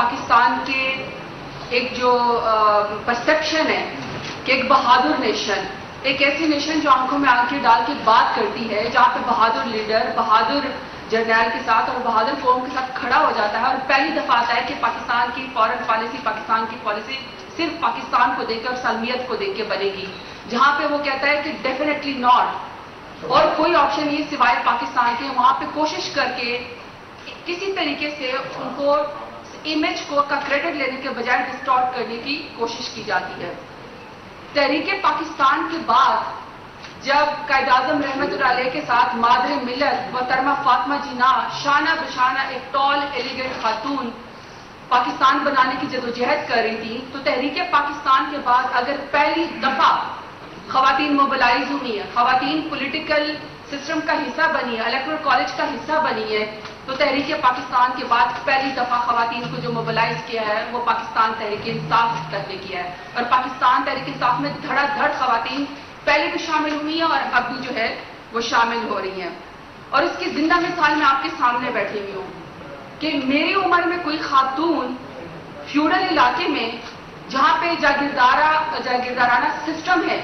پاکستان کے ایک جو پرسپشن ہے کہ ایک بہادر نیشن، ایک ایسی نیشن جو آنکھوں میں آنکھیں ڈال کے بات کرتی ہے، جہاں پہ بہادر لیڈر، بہادر جرنیل کے ساتھ اور بہادر قوم کے ساتھ کھڑا ہو جاتا ہے، اور پہلی دفعہ آتا ہے کہ پاکستان کی فارن پالیسی، پاکستان کی پالیسی صرف پاکستان کو دیکھ کے اور سالمیت کو دیکھ کے بنے گی، جہاں پہ وہ کہتا ہے کہ ڈیفینیٹلی ناٹ، اور کوئی آپشن نہیں سوائے پاکستان کے، وہاں پہ کوشش کر کے کسی طریقے سے ان کو امیج کو کا کریڈٹ لینے کے بجائے ڈسٹارٹ کرنے کی کوشش کی جاتی ہے۔ تحریک پاکستان کے بعد جب قائد اعظم رحمت اللہ علیہ کے ساتھ مادر ملت محترمہ فاطمہ جناح شانہ بشانہ ایک ٹال ایلیگنٹ خاتون پاکستان بنانے کی جدوجہد کر رہی تھی، تو تحریک پاکستان کے بعد اگر پہلی دفعہ خواتین موبلائز ہوئی ہیں، خواتین پولیٹیکل سسٹم کا حصہ بنی ہے، الیکٹورل کالج کا حصہ بنی ہے، تو تحریک پاکستان کے بعد پہلی دفعہ خواتین کو جو موبلائز کیا ہے وہ پاکستان تحریک انصاف نے کیا ہے، اور پاکستان تحریک انصاف میں دھڑا دھڑ خواتین پہلے بھی شامل ہوئی ہیں اور اب بھی جو ہے وہ شامل ہو رہی ہیں۔ اور اس کی زندہ مثال میں آپ کے سامنے بیٹھی ہوئی ہوں کہ میری عمر میں کوئی خاتون فیوڈل علاقے میں جہاں پہ جاگیردارانہ سسٹم ہے،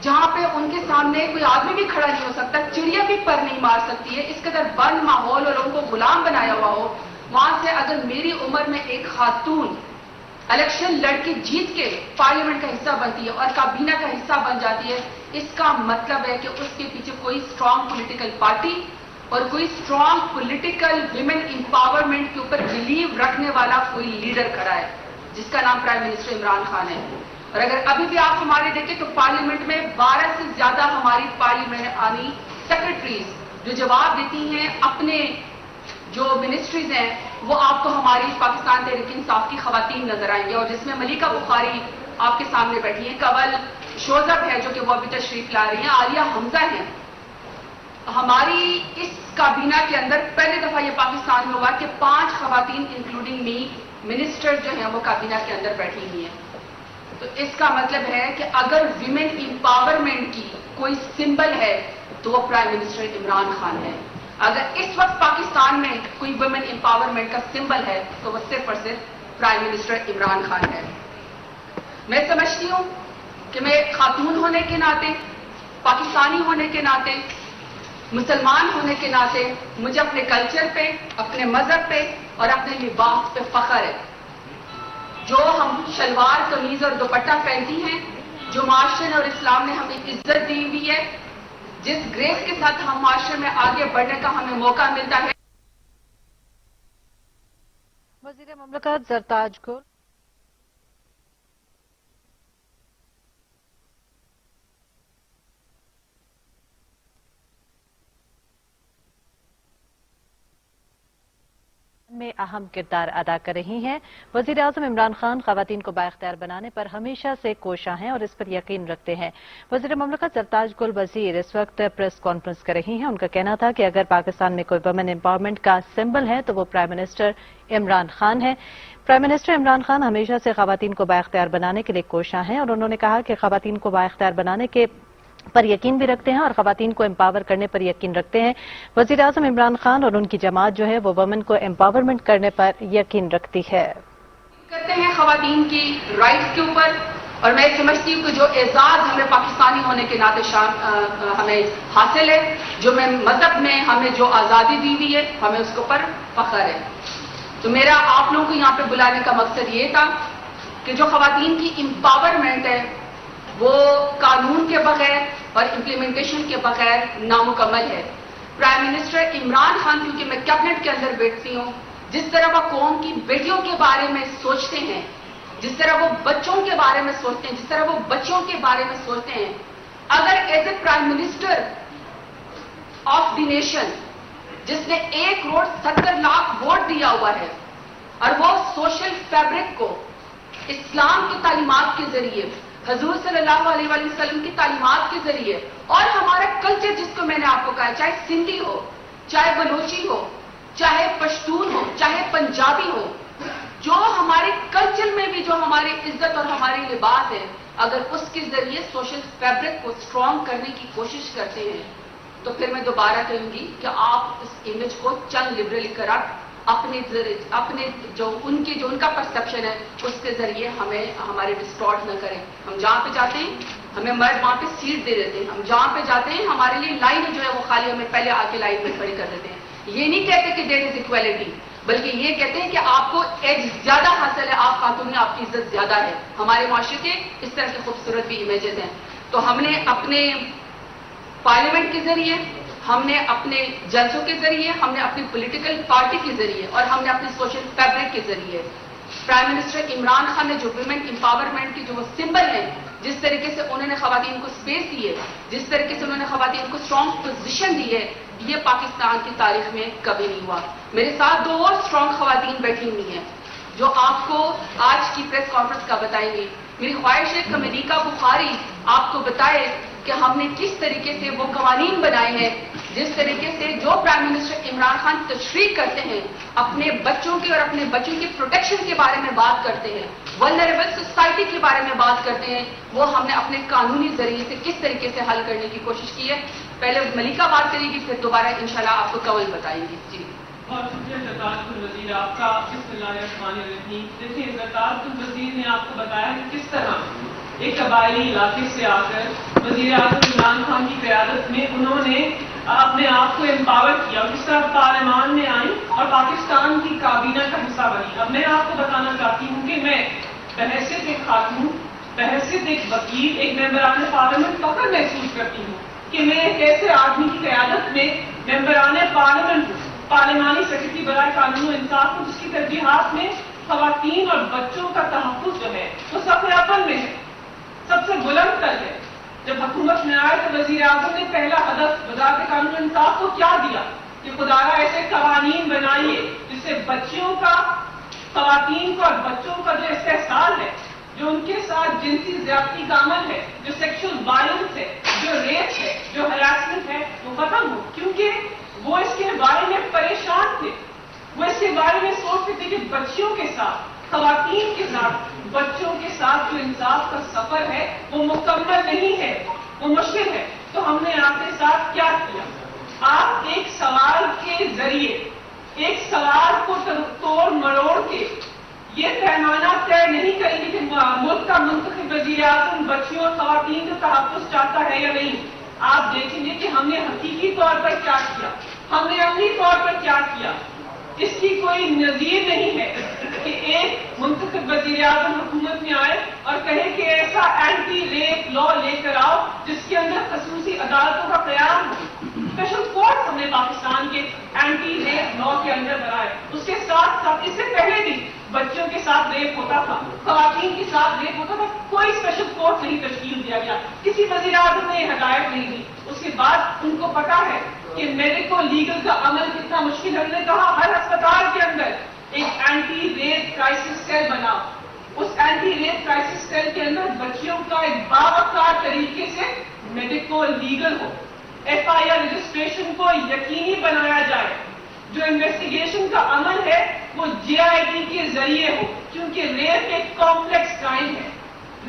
جہاں پہ ان کے سامنے کوئی آدمی بھی کھڑا نہیں ہو سکتا، چڑیا بھی پر نہیں مار سکتی ہے، اس قدر بند ماحول اور ان کو غلام بنایا ہوا ہو، وہاں سے اگر میری عمر میں ایک خاتون الیکشن لڑ کے جیت کے پارلیمنٹ کا حصہ بنتی ہے اور کابینہ کا حصہ بن جاتی ہے، اس کا مطلب ہے کہ اس کے پیچھے کوئی اسٹرانگ پولیٹیکل پارٹی اور کوئی اسٹرانگ پولیٹیکل ویمن امپاورمنٹ کے اوپر بلیو رکھنے والا کوئی لیڈر کھڑا ہے، جس کا نام پرائم منسٹر عمران خان ہے۔ اور اگر ابھی بھی آپ ہمارے دیکھیں تو پارلیمنٹ میں 12 سے زیادہ ہماری پارلیمنٹری سیکرٹریز جو جواب دیتی ہیں اپنے جو منسٹریز ہیں، وہ آپ کو ہماری پاکستان تحریک انصاف کی خواتین نظر آئیں گے، اور جس میں ملیکہ بخاری آپ کے سامنے بیٹھی ہیں، کنول شوذب ہے جو کہ وہ ابھی تشریف لا رہی ہیں، عالیہ حمزہ ہیں۔ ہماری اس کابینہ کے اندر پہلی دفعہ یہ پاکستان میں ہوا کہ 5 خواتین انکلوڈنگ می منسٹر جو ہیں وہ کابینہ کے اندر بیٹھی ہوئی ہیں۔ تو اس کا مطلب ہے کہ اگر ویمن امپاورمنٹ کی کوئی سمبل ہے تو وہ پرائم منسٹر عمران خان ہے۔ اگر اس وقت پاکستان میں کوئی ویمن امپاورمنٹ کا سمبل ہے تو وہ صرف اور صرف پرائم منسٹر عمران خان ہے۔ میں سمجھتی ہوں کہ میں خاتون ہونے کے ناطے، پاکستانی ہونے کے ناطے، مسلمان ہونے کے ناطے مجھے اپنے کلچر پہ، اپنے مذہب پہ اور اپنے لباس پہ فخر ہے۔ جو ہم شلوار قمیض اور دوپٹہ پہنتی ہیں، جو معاشرے اور اسلام نے ہمیں عزت دی ہوئی ہے، جس گریس کے ساتھ ہم معاشرے میں آگے بڑھنے کا ہمیں موقع ملتا ہے۔ وزیر مملکت زرتاج گل میں اہم کردار ادا کر رہی ہیں۔ وزیر اعظم عمران خان خواتین کو بااختیار بنانے پر ہمیشہ سے کوشاں ہیں اور اس پر یقین رکھتے ہیں۔ وزیر مملکت زرتاج گل وزیر اس وقت پریس کانفرنس کر رہی ہیں۔ ان کا کہنا تھا کہ اگر پاکستان میں کوئی ویمن امپاورمنٹ کا سمبل ہے تو وہ پرائم منسٹر عمران خان ہے۔ پرائم منسٹر عمران خان ہمیشہ سے خواتین کو بااختیار بنانے کے لیے کوشاں ہیں، اور انہوں نے کہا کہ خواتین کو بااختیار بنانے کے پر یقین بھی رکھتے ہیں اور خواتین کو امپاور کرنے پر یقین رکھتے ہیں۔ وزیر اعظم عمران خان اور ان کی جماعت جو ہے وہ وومن کو امپاورمنٹ کرنے پر یقین رکھتی ہے۔ کرتے ہیں خواتین کی رائٹس کے اوپر، اور میں سمجھتی ہوں کہ جو اعزاز ہمیں پاکستانی ہونے کے ناطے ہمیں حاصل ہے، جو میں مذہب میں ہمیں جو آزادی دی ہوئی ہے، ہمیں اس کے اوپر فخر ہے۔ تو میرا آپ لوگوں کو یہاں پہ بلانے کا مقصد یہ تھا کہ جو خواتین کی امپاورمنٹ ہے وہ قانون کے بغیر اور امپلیمنٹیشن کے بغیر نامکمل ہے۔ پرائم منسٹر عمران خان، کیونکہ میں کیبنٹ کے اندر بیٹھتی ہوں، جس طرح وہ قوم کی بیٹیوں کے بارے میں سوچتے ہیں، جس طرح وہ بچوں کے بارے میں سوچتے ہیں، جس طرح وہ بچوں کے بارے میں سوچتے ہیں، اگر as a prime minister of the nation جس نے 1,70,00,000 ووٹ دیا ہوا ہے اور وہ سوشل فیبرک کو اسلام کی تعلیمات کے ذریعے، حضور صلی اللہ علیہ وآلہ وسلم کی تعلیمات کے ذریعے، اور ہمارا کلچر جس کو میں نے آپ کو کہا، چاہے سندھی ہو، چاہے بلوچی ہو، چاہے پشتون ہو، چاہے پنجابی ہو، جو ہمارے کلچر میں بھی جو ہماری عزت اور ہماری لباس ہے، اگر اس کے ذریعے سوشل فیبرک کو اسٹرانگ کرنے کی کوشش کرتے ہیں، تو پھر میں دوبارہ کہوں گی کہ آپ اس امیج کو چند لبرل کرپٹ اپنے جو ان کا پرسپشن ہے اس کے ذریعے ہمیں ہمارے ڈسٹارٹ نہ کریں. ہم جہاں پہ جاتے ہیں ہمیں مرد وہاں پہ سیٹ دے دیتے ہیں. ہم جہاں پہ جاتے ہیں ہمارے لیے لائن جو ہے وہ خالی ہمیں پہلے آ کے لائن میں کھڑی کر دیتے ہیں. یہ نہیں کہتے کہ دیر از اکویلٹی، بلکہ یہ کہتے ہیں کہ آپ کو ایج زیادہ حاصل ہے، آپ خاتون ہیں، آپ کی عزت زیادہ ہے. ہمارے معاشرے کے اس طرح کے خوبصورت بھی امیجز ہیں. تو ہم نے اپنے پارلیمنٹ کے ذریعے، ہم نے اپنے جلسوں کے ذریعے، ہم نے اپنی پولیٹیکل پارٹی کے ذریعے اور ہم نے اپنے سوشل فیبرک کے ذریعے پرائم منسٹر عمران خان نے جو ویمن امپاورمنٹ کی جو وہ سمبل ہے، جس طریقے سے انہوں نے خواتین کو اسپیس دی ہے، جس طریقے سے انہوں نے خواتین کو اسٹرانگ پوزیشن دی ہے، یہ پاکستان کی تاریخ میں کبھی نہیں ہوا. میرے ساتھ 2 اور اسٹرانگ خواتین بیٹھی ہوئی ہیں جو آپ کو آج کی پریس کانفرنس کا بتائیں گی. میری خواہش ہے کہ ملیکا بخاری آپ کو بتائے کہ ہم نے کس طریقے سے وہ قوانین بنائے ہیں، جس طریقے سے جو پرائم منسٹر عمران خان تشریح کرتے ہیں، اپنے بچوں کے اور اپنے بچوں کے پروٹیکشن کے بارے میں بات کرتے ہیں، ولنریبل سوسائٹی کے بارے میں بات کرتے ہیں، وہ ہم نے اپنے قانونی ذریعے سے کس طریقے سے حل کرنے کی کوشش کی ہے. پہلے ملیکا بات کرے گی، پھر دوبارہ انشاءاللہ آپ کو قول بتائیں گی. جی بہت شکریہ زرتاج گل وزیر آپ کا. بسم اللہ الرحمن الرحیم. دیکھیے زرتاج گل وزیر نے آپ کو بتایا کہ کس طرح ایک قبائلی علاقے سے آ کر وزیر اعظم عمران خان کی قیادت میں انہوں نے اپنے آپ کو امپاور کیا، کس طرح پارلیمان میں آئی اور پاکستان کی کابینہ کا حصہ بنی. اب میں آپ کو بتانا چاہتی ہوں کہ میں بحیثیت ایک خاتون، بحیثیت ایک وکیل، ایک ممبران پارلیمنٹ فخر محسوس کرتی ہوں کہ میں ایک ایسے آدمی کی قیادت میں ممبران پارلیمنٹ پارلیمانی سیکرٹری برائے قانون و انصاف کو، جس کی ترجیحات میں خواتین اور بچوں کا تحفظ جو ہے وہ سب اول میں ہے، سب سے بلند تر ہے. جب حکومت میں آئے تو وزیر اعظم نے پہلا ہدف وزارت قانون و انصاف کو کیا دیا کہ خدارا ایسے قوانین بنائیے جس سے بچیوں کا، خواتین کو اور بچوں کا جو استحصال ہے، جو ان کے ساتھ جنسی زیادتی کا عمل ہے، جو سیکشل وائلنس ہے، جو ریپ ہے، جو ہراسمنٹ ہے، وہ ختم ہو. کیونکہ وہ اس کے بارے میں پریشان تھے، وہ اس کے بارے میں سوچتے تھے کہ بچیوں کے ساتھ، خواتین کے ساتھ، بچوں کے ساتھ جو انصاف کا سفر ہے وہ مکمل نہیں ہے، وہ مشکل ہے. تو ہم نے آپ کے ساتھ کیا کیا؟ آپ ایک سوال کے ذریعے، ایک سوال کو توڑ مروڑ کے یہ پیمانہ طے نہیں کریں گے کہ ملک کا منتخب وزیر اعظم بچیوں اور خواتین کا تحفظ چاہتا ہے یا نہیں. آپ دیکھیں گے کہ ہم نے حقیقی طور پر کیا کیا، ہم نے عملی طور پر کیا کیا. اس کی کوئی نظیر نہیں ہے کہ ایک منتخب وزیر اعظم حکومت میں آئے اور کہے کہ ایسا اینٹی ریپ لا لے کر آؤ جس کے اندر خصوصی عدالتوں کا قیام ہو. اسپیشل کورٹ ہم نے پاکستان کے اینٹی ریپ لا کے اندر بنائے. اس کے ساتھ ساتھ اس سے پہلے بھی بچوں کے ساتھ ریپ ہوتا تھا، خواتین کے ساتھ ریپ ہوتا تھا، کوئی اسپیشل کورٹ نہیں تشکیل دیا گیا، کسی وزیر اعظم نے یہ ہدایت نہیں دی. اس کے بعد ان کو پتا ہے کہ میڈیکو لیگل کا عمل کتنا مشکل ہے. ہم نے کہا ہر اسپتال کے اندر ایک اینٹی ریپ کرائسس سیل بنا. اس اینٹی ریپ کرائسس سیل کے اندر بچیوں کا ایک باوقار طریقے سے میڈیکو لیگل ہو. ایف آئی آر رجسٹریشن کو یقینی بنایا جائے. جو انویسٹیگیشن کا عمل ہے وہ جے آئی ڈی کے ذریعے ہو، کیونکہ ریپ ایک کمپلیکس کرائم ہے.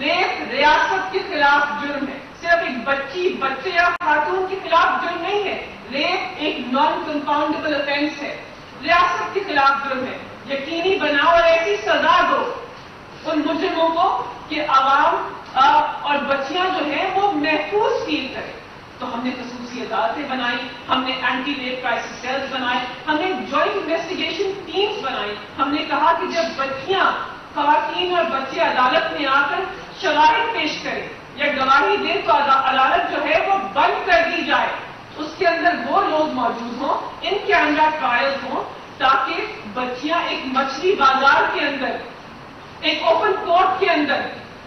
ریپ ریاست کے خلاف جرم ہے، صرف ایک بچے یا خاتون کے خلاف جرم نہیں ہے. ریپ ایک نان کنفاؤنڈیبل افینس ہے، ریاست کے خلاف جرم ہے. یقینی بناؤ اور ایسی سزا دو ان مجرموں کو کہ عوام اور بچیاں جو ہیں وہ محفوظ فیل کریں. تو ہم نے خصوصی عدالتیں بنائی، ہم نے اینٹی ریپ کرائسس سیلز بنائے، ہم نے جوائنٹ انویسٹیگیشن ٹیمز بنائی. ہم نے کہا کہ جب بچیاں، خواتین اور بچے عدالت میں آ کر شواہد پیش کریں یا گواہی دیں تو عدالت جو ہے وہ بند کر دی جائے. اس کے اندر وہ لوگ موجود ہوں، ان کے اندر ٹرائلز ہوں، تاکہ بچیاں ایک مچھلی بازار کے اندر، ایک اوپن کورٹ کے اندر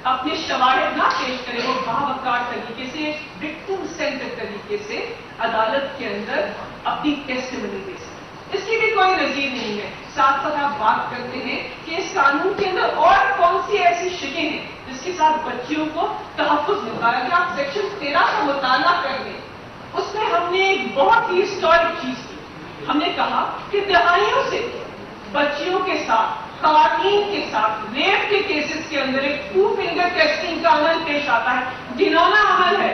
اپنے شواہد نہ پیش کریں. وہ باوقار طریقے سے، وکٹم سینٹر طریقے سے عدالت کے اندر اپنی ٹیسٹیمنی دے سکیں. اس کی بھی کوئی نظیر نہیں ہے. ساتھ ساتھ آپ بات کرتے ہیں کہ اس قانون کے اندر اور کون سی ایسی شکیں ہیں جس کے ساتھ بچیوں کو تحفظ ملتا ہے. اگر آپ سیکشن 13 کا مطالعہ کر لیں، اس میں ہم نے ایک بہت ہی ہسٹورک چیز کی. ہم نے کہا کہ دہائیوں سے بچیوں کے ساتھ، خواتین کے ساتھ ریپ کے کیسز کے اندر ایک 2 فنگر ٹیسٹنگ کا عمل پیش آتا ہے. گھناؤنا عمل ہے.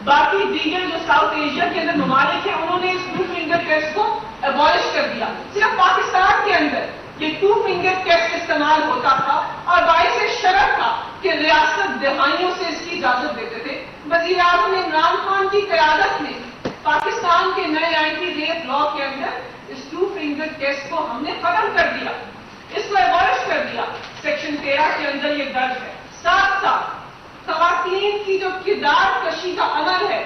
باقی دیگر جو ساؤتھ ایشیا کے اندر ممالک ہیں انہوں نے اس 2 فنگر ٹیسٹ کو ایبولش کر دیا. صرف پاکستان کے اندر یہ 2 فنگر ٹیسٹ استعمال ہوتا تھا اور باعث شرف تھا کہ ریاست دہائیوں سے اس کی اجازت دیتے تھے. وزیر اعظم عمران خان کی قیادت میں پاکستان کے نئے اینٹی ریپ لا کے اندر اس 2 فنگر ٹیسٹ کو ہم نے ختم کر دیا, اس کو ایبولش کر دیا. سیکشن 13 کے اندر یہ درج ہے. ساتھ ساتھ خواتین کی جو کردار کشی کا عمل ہے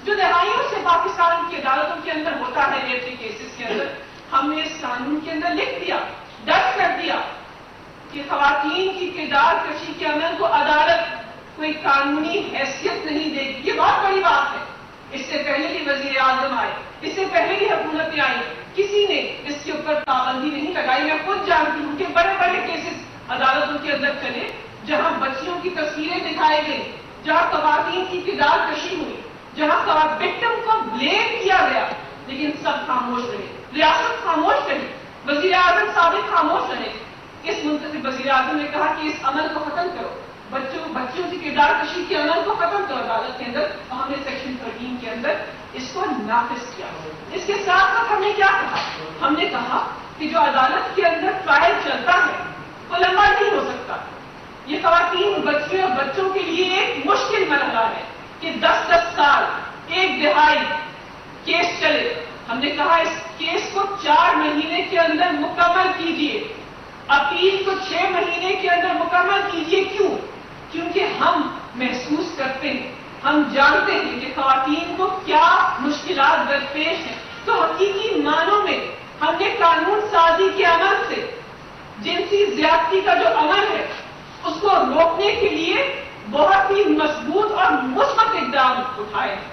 جو دہائیوں سے پاکستان کی عدالتوں کے اندر ہوتا ہے ریپ کے کیسز کے اندر, ہم نے اس قانون کے اندر لکھ دیا, درج کر دیا کہ خواتین کی کردار کشی کے عمل کو عدالت کوئی قانونی حیثیت نہیں دے گی. یہ بہت بڑی بات ہے. اس سے پہلے بھی وزیر اعظم آئے, اس سے پہلے بھی حکومتیں آئی, کسی نے اس کے اوپر پابندی نہیں لگائی. میں خود جانتی ہوں کہ بڑے بڑے کیسز عدالتوں کے اندر چلے جہاں بچیوں کی تصویریں دکھائی گئی, جہاں خواتین کی کردار کشی ہوئی, جہاں وکٹم کو بلیم کیا گیا, لیکن سب خاموش رہے, ریاست خاموش رہی, وزیر اعظم سابق خاموش رہے. اس منتخب وزیر اعظم نے کہا کہ اس عمل کو ختم کرو, بچیوں کی کردار کشی کے عمل کو ختم کرو عدالت کے اندر, اور ہم نے سیکشن 13 کے اندر اس کو نافذ کیا. اس کے ساتھ ساتھ ہم نے کیا کہا, ہم نے کہا کہ جو عدالت کے اندر ٹرائل چلتا ہے وہ لمبا نہیں ہو سکتا. یہ خواتین, بچیوں اور بچوں کے لیے ایک مشکل مرحلہ ہے کہ 10-10 سال, 1 دہائی کیس چلے. ہم نے کہا اس کیس کو 4 مہینے کے اندر مکمل کیجیے, اپیل کو 6 مہینے کے اندر مکمل کیجیے. کیوں؟ کیونکہ ہم محسوس کرتے ہیں, ہم جانتے ہیں کہ خواتین کو کیا مشکلات درپیش ہیں. تو حقیقی معنوں میں ہم نے قانون سازی کے عمل سے جنسی زیادتی کا جو عمل ہے اس کو روکنے کے لیے بہت ہی مضبوط اور مثبت اقدام اٹھائے ہیں.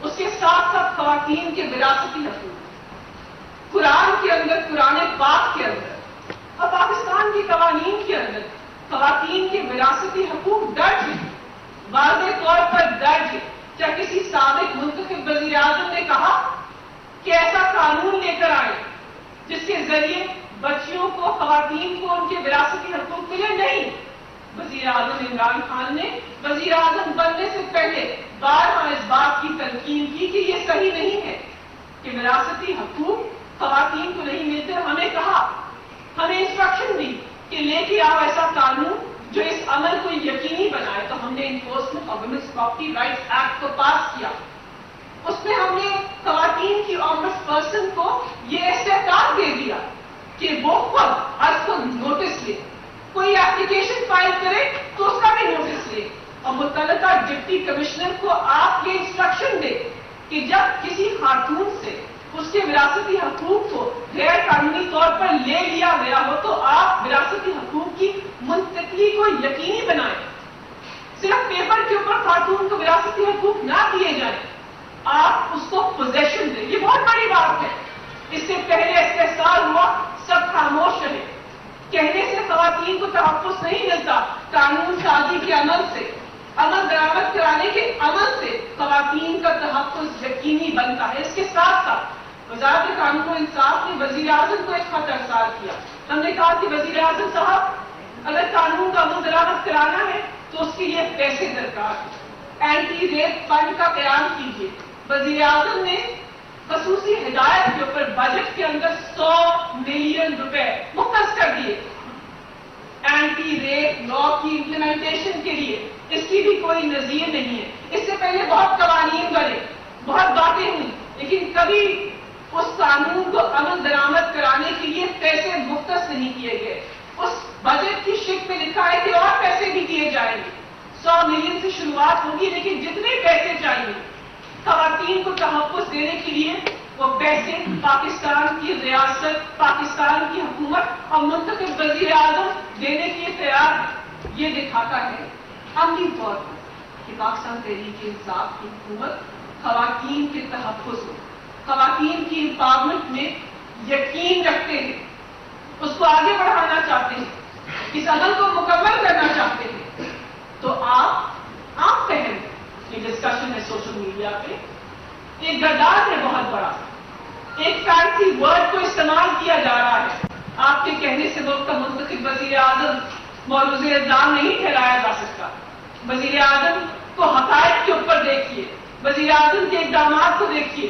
اس کے ساتھ ساتھ خواتین کے وراثتی حقوق, قرآن کے اندر, قرآن پاک کے اندر اور پاکستان کی قوانین کے اندر خواتین کے وراثتی حقوق درج ہیں, واضح طور پر درج ہے. کیا کسی سابق منتخب وزیر اعظم نے کہا کہ ایسا قانون لے کر آئے جس کے ذریعے بچیوں کو, خواتین کو ان کے وراثتی حقوق ملے؟ نہیں. وزیر اعظم عمران خان نے وزیر اعظم بننے سے پہلے بارہا اس بات کی تلقین کی کہ یہ صحیح نہیں ہے کہ وراثتی حقوق خواتین کو نہیں ملتے. ہمیں کہا, ہمیں انسٹرکشن دی کہ لے کے آؤ ایسا قانون جو اس عمل کو یقینی بنائے. تو ہم نے enforcement of women's property rights act کو پاس کیا. اس میں ہم نے خواتین کی آمبڈس پرسن کو یہ استحقاق دے دیا کہ وہ خود از خود نوٹس لے, کوئی ایپلیکیشن فائل کرے تو اس کا بھی نوٹس لے, اور متعلقہ ڈپٹی کمشنر کو آپ یہ انسٹرکشن دے کہ جب کسی خاتون سے اس کے وراثتی حقوق کو غیر قانونی طور پر لے لیا گیا ہو تو آپ وراثتی حقوق کی منتقلی کو یقینی بنائیں. صرف پیپر کے اوپر خاتون کو وراثتی حقوق نہ دیے جائیں, آپ اس کو پوزیشن دیں. یہ بہت بڑی بات ہے. اس سے پہلے استحصال ہوا, سب خاموش رہے. کہنے سے خواتین کو تحفظ نہیں ملتا, قانون سازی کے عمل سے, عمل درآمد کرانے کے عمل سے خواتین کا تحفظ یقینی بنتا ہے. اس کے ساتھ ساتھ وزارت قانون و انصاف نے وزیر اعظم کو ایک خط ارسال کیا. ہم نے کہا کہ وزیر اعظم صاحب اگر قانون کا عمل درآمد کرانا ہے تو اس کے لیے پیسے درکار ہیں, اینٹی ریپ فنڈ کا قیام کیجیے. وزیر اعظم نے خصوصی ہدایت کے اوپر بجٹ کے اندر 100 ملین روپے مختص کر دیے اینٹی ریپ لا کی امپلیمنٹیشن کے لیے. اس کی بھی کوئی نظیر نہیں ہے. اس سے پہلے بہت قوانین بنے, بہت باتیں ہوئی, لیکن کبھی اس قانون کو عمل درآمد کرانے کے لیے پیسے مختص نہیں کیے گئے. اس بجٹ کی شک میں لکھا ہے کہ اور پیسے بھی دیے جائیں گے. 100 ملین سے شروعات ہوگی, لیکن جتنے پیسے چاہیے خواتین کو تحفظ دینے کے لیے وہ پیسے پاکستان کی ریاست, پاکستان کی حکومت اور منتخب وزیر اعظم دینے کے لیے تیار ہے. یہ دکھاتا ہے عملی طور پر کہ پاکستان تحریک انصاف کی حکومت خواتین کے تحفظ میں, خواتین کی امپاورمنٹ میں یقین رکھتے ہیں, اس کو آگے بڑھانا چاہتے ہیں, اس عمل کو مکمل کرنا چاہتے ہیں. تو آپ عام پہل یہ ڈسکشن ہے سوشل میڈیا پہ, ایک گردار ہے بہت بڑا, ایک فینسی ورڈ کو استعمال کیا جا رہا ہے. آپ کے کہنے سے ملک کا منتخب وزیر اعظم معروض الزام نہیں ٹھہرایا جا سکتا. وزیر اعظم کو حقائق کے اوپر دیکھیے, وزیر اعظم کے اقدامات کو دیکھیے,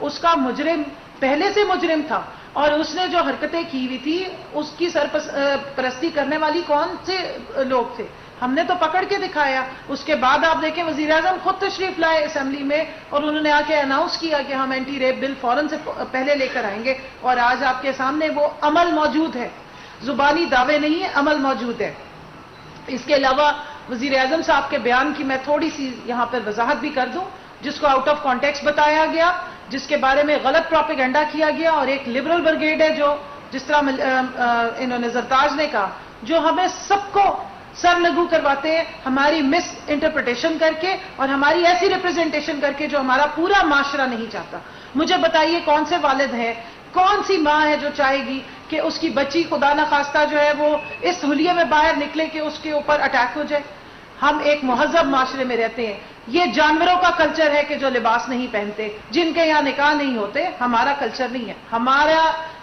اس کا مجرم پہلے سے مجرم تھا، اور اس نے جو حرکتیں کی ہوئی تھی اس کی سرپرستی کرنے والی کون سے لوگ تھے، ہم نے تو پکڑ کے دکھایا۔ اس کے بعد آپ دیکھیں وزیر اعظم خود تشریف لائے اسمبلی میں اور انہوں نے آ کے اناؤنس کیا کہ ہم اینٹی ریپ بل فوراً سے پہلے لے کر آئیں گے، اور آج آپ کے سامنے وہ عمل موجود ہے، زبانی دعوے نہیں ہے، عمل موجود ہے۔ اس کے علاوہ وزیر اعظم صاحب کے بیان کی میں تھوڑی سی یہاں پر وضاحت بھی کر دوں، جس کو آؤٹ آف کانٹیکسٹ بتایا گیا، جس کے بارے میں غلط پروپیگنڈا کیا گیا، اور ایک لبرل بریگیڈ ہے جو جس طرح انہوں نے زرتاج نے کہا، جو ہمیں سب کو سر لگو کرواتے ہیں ہماری مس انٹرپریٹیشن کر کے اور ہماری ایسی ریپرزنٹیشن کر کے جو ہمارا پورا معاشرہ نہیں چاہتا۔ مجھے بتائیے کون سے والد ہیں، کون سی ماں ہے جو چاہے گی کہ اس کی بچی خدا نخواستہ جو ہے وہ اس حلیے میں باہر نکلے کہ اس کے اوپر اٹیک ہو جائے؟ ہم ایک مہذب معاشرے میں رہتے ہیں، یہ جانوروں کا کلچر ہے کہ جو لباس نہیں پہنتے، جن کے یہاں نکاح نہیں ہوتے، ہمارا کلچر نہیں ہے۔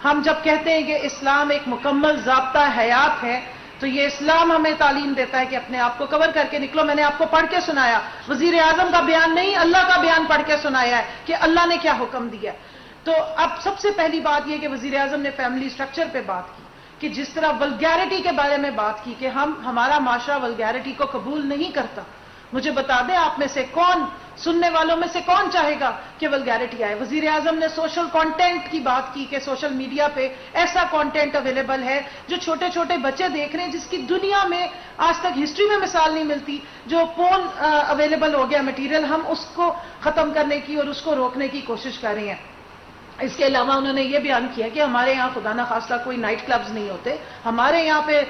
ہم جب کہتے ہیں کہ اسلام ایک مکمل ضابطہ حیات ہے، تو یہ اسلام ہمیں تعلیم دیتا ہے کہ اپنے آپ کو کور کر کے نکلو۔ میں نے آپ کو پڑھ کے سنایا، وزیر اعظم کا بیان نہیں، اللہ کا بیان پڑھ کے سنایا ہے کہ اللہ نے کیا حکم دیا۔ تو اب سب سے پہلی بات یہ کہ وزیر اعظم نے فیملی سٹرکچر پہ بات کی، کہ جس طرح ولگیرٹی کے بارے میں بات کی کہ ہمارا معاشرہ ولگیرٹی کو قبول نہیں کرتا۔ مجھے بتا دیں آپ میں سے کون، سننے والوں میں سے کون چاہے گا کہ ولگیرٹی آئے؟ وزیر اعظم نے سوشل کانٹینٹ کی بات کی کہ سوشل میڈیا پہ ایسا کانٹینٹ اویلیبل ہے جو چھوٹے چھوٹے بچے دیکھ رہے ہیں، جس کی دنیا میں آج تک ہسٹری میں مثال نہیں ملتی، جو پورن اویلیبل ہو گیا مٹیریل، ہم اس کو ختم کرنے کی اور اس کو روکنے کی کوشش کر رہے ہیں۔ اس کے علاوہ انہوں نے یہ بیان کیا کہ ہمارے یہاں خدا نخواستہ کوئی نائٹ کلبز نہیں ہوتے، ہمارے یہاں پہ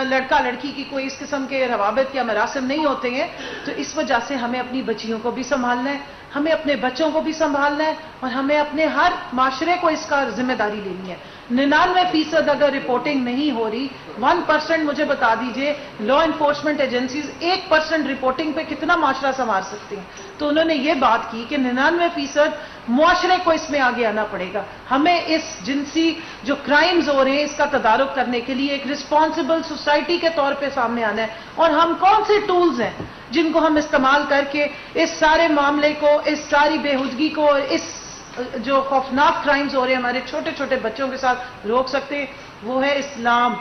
لڑکا لڑکی کی کوئی اس قسم کے روابط یا مراسم نہیں ہوتے ہیں، تو اس وجہ سے ہمیں اپنی بچیوں کو بھی سنبھالنا ہے، ہمیں اپنے بچوں کو بھی سنبھالنا ہے، اور ہمیں اپنے ہر معاشرے کو اس کا ذمہ داری لینی ہے۔ 99% اگر رپورٹنگ نہیں ہو رہی، 1% مجھے بتا دیجئے لا انفورسمنٹ ایجنسیز 1% رپورٹنگ پہ کتنا معاشرہ سنوار سکتے ہیں؟ تو انہوں نے یہ بات کی کہ 99% معاشرے کو اس میں آگے آنا پڑے گا، ہمیں اس جنسی جو کرائمز ہو رہے ہیں اس کا تدارک کرنے کے لیے ایک رسپانسبل سوسائٹی کے طور پہ سامنے آنا ہے، اور ہم کون سے ٹولز ہیں جن کو ہم استعمال کر کے اس سارے معاملے کو، اس ساری بےہودگی کو، اس جو خوفناک کرائمز ہو رہے ہیں ہمارے چھوٹے چھوٹے بچوں کے ساتھ روک سکتے ہیں۔ وہ ہے اسلام،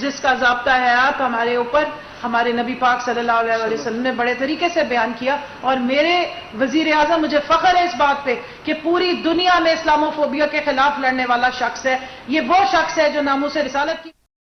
جس کا ضابطہ حیات ہمارے اوپر ہمارے نبی پاک صلی اللہ علیہ وسلم نے بڑے طریقے سے بیان کیا، اور میرے وزیر اعظم، مجھے فخر ہے اس بات پہ کہ پوری دنیا میں اسلاموفوبیا کے خلاف لڑنے والا شخص ہے، یہ وہ شخص ہے جو ناموس رسالت کی